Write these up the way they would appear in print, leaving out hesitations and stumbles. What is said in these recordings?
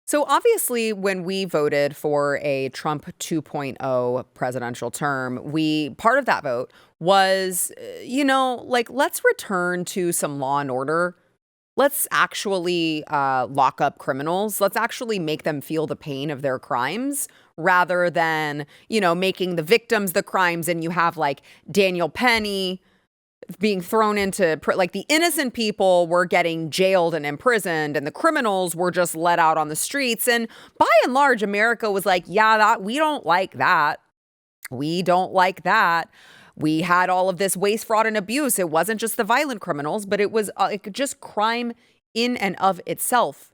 So obviously, when we voted for a Trump 2.0 presidential term, part of that vote was, let's return to some law and order. Let's actually lock up criminals. Let's actually make them feel the pain of their crimes rather than, making the victims the crimes. And you have like Daniel Penny being thrown into, like, the innocent people were getting jailed and imprisoned and the criminals were just let out on the streets. And by and large, America was like, yeah, we don't like that. We don't like that. We had all of this waste, fraud, and abuse. It wasn't just the violent criminals, but it was just crime in and of itself.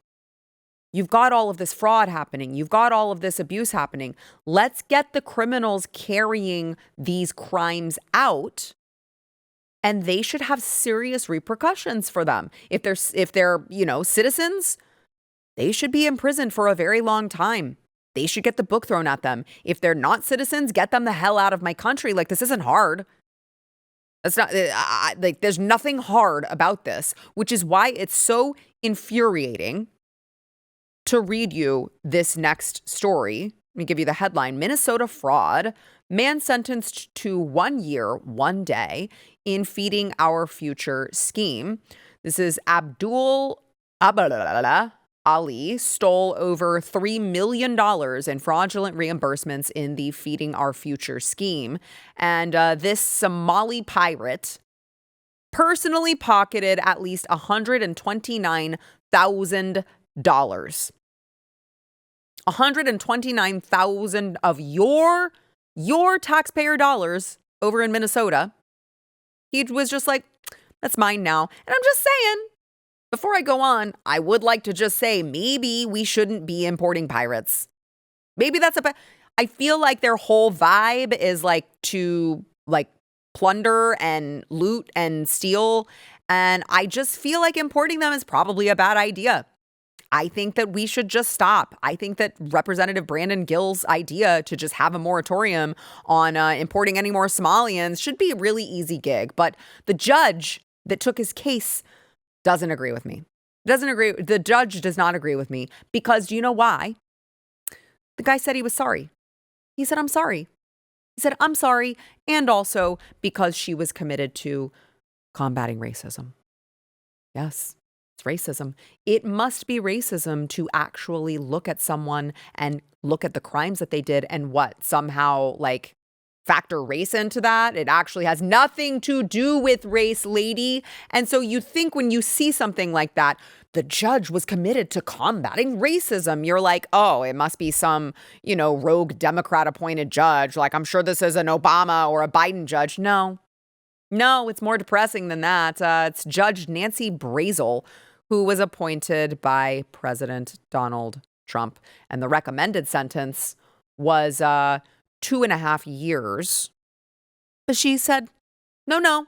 You've got all of this fraud happening. You've got all of this abuse happening. Let's get the criminals carrying these crimes out. And they should have serious repercussions for them. If they're citizens, they should be imprisoned for a very long time. They should get the book thrown at them. If they're not citizens, get them the hell out of my country. Like, this isn't hard. That's not there's nothing hard about this, which is why it's so infuriating to read you this next story. Let me give you the headline. Minnesota fraud. Man sentenced to 1 year, 1 day in Feeding Our Future scheme. This is Abdul Ali stole over $3 million in fraudulent reimbursements in the Feeding Our Future scheme. And this Somali pirate personally pocketed at least $129,000. $129,000 of your taxpayer dollars over in Minnesota. He was just like, that's mine now. And I'm just saying, before I go on, I would like to just say maybe we shouldn't be importing pirates. Maybe I feel like their whole vibe is like to like plunder and loot and steal. And I just feel like importing them is probably a bad idea. I think that we should just stop. I think that Representative Brandon Gill's idea to just have a moratorium on importing any more Somalians should be a really easy gig. But the judge that took his case doesn't agree with me. The judge does not agree with me because do you know why? The guy said he was sorry. He said, I'm sorry. He said, I'm sorry. And also because she was committed to combating racism. Yes. Racism. It must be racism to actually look at someone and look at the crimes that they did and somehow like factor race into that. It actually has nothing to do with race, lady. And so you think when you see something like that, the judge was committed to combating racism. You're like, oh, it must be some, rogue Democrat appointed judge. Like, I'm sure this is an Obama or a Biden judge. No, it's more depressing than that. It's Judge Nancy Brazel, who was appointed by President Donald Trump. And the recommended sentence was 2.5 years. But she said, no,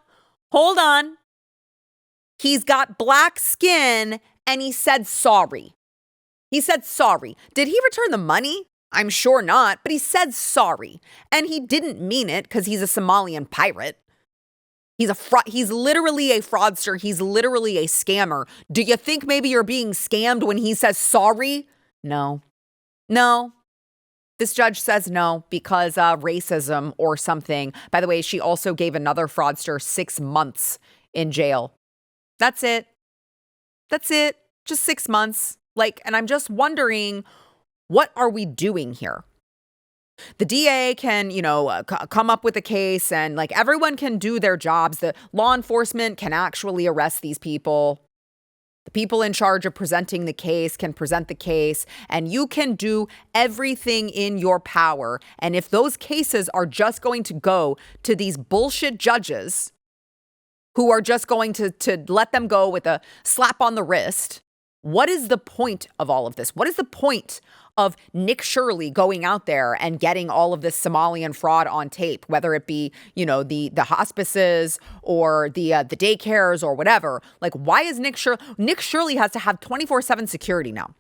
hold on. He's got black skin and he said sorry. He said sorry. Did he return the money? I'm sure not, but he said sorry. And he didn't mean it because he's a Somalian pirate. He's literally a fraudster. He's literally a scammer. Do you think maybe you're being scammed when he says sorry? No. This judge says no because racism or something. By the way, she also gave another fraudster 6 months in jail. That's it. Just 6 months. And I'm just wondering, what are we doing here? The DA can, come up with a case and everyone can do their jobs. The law enforcement can actually arrest these people. The people in charge of presenting the case can present the case and you can do everything in your power. And if those cases are just going to go to these bullshit judges who are just going to let them go with a slap on the wrist, what is the point of all of this? What is the point of Nick Shirley going out there and getting all of this Somalian fraud on tape, whether it be, the hospices or the daycares or whatever? Why is Nick Shirley has to have 24/7 security now?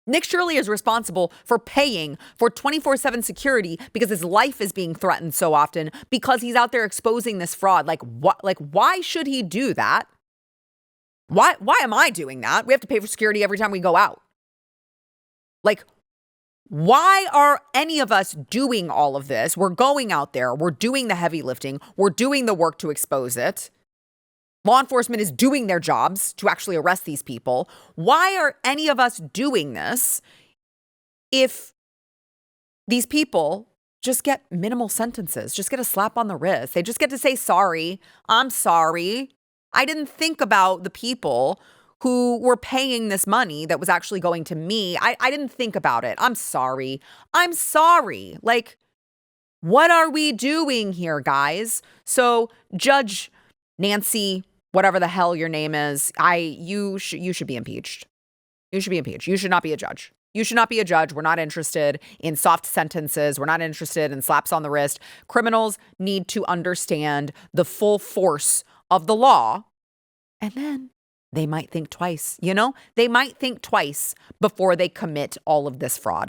Nick Shirley is responsible for paying for 24/7 security because his life is being threatened so often because he's out there exposing this fraud. Why should he do that? Why am I doing that? We have to pay for security every time we go out. Like, why are any of us doing all of this? We're going out there. We're doing the heavy lifting. We're doing the work to expose it. Law enforcement is doing their jobs to actually arrest these people. Why are any of us doing this if these people just get minimal sentences, just get a slap on the wrist? They just get to say, sorry, I'm sorry. I didn't think about the people who were paying this money that was actually going to me. I didn't think about it. I'm sorry. I'm sorry. Like, what are we doing here, guys? So Judge Nancy, whatever the hell your name is, you should be impeached. You should be impeached. You should not be a judge. You should not be a judge. We're not interested in soft sentences. We're not interested in slaps on the wrist. Criminals need to understand the full force of the law, and then they might think twice, They might think twice before they commit all of this fraud.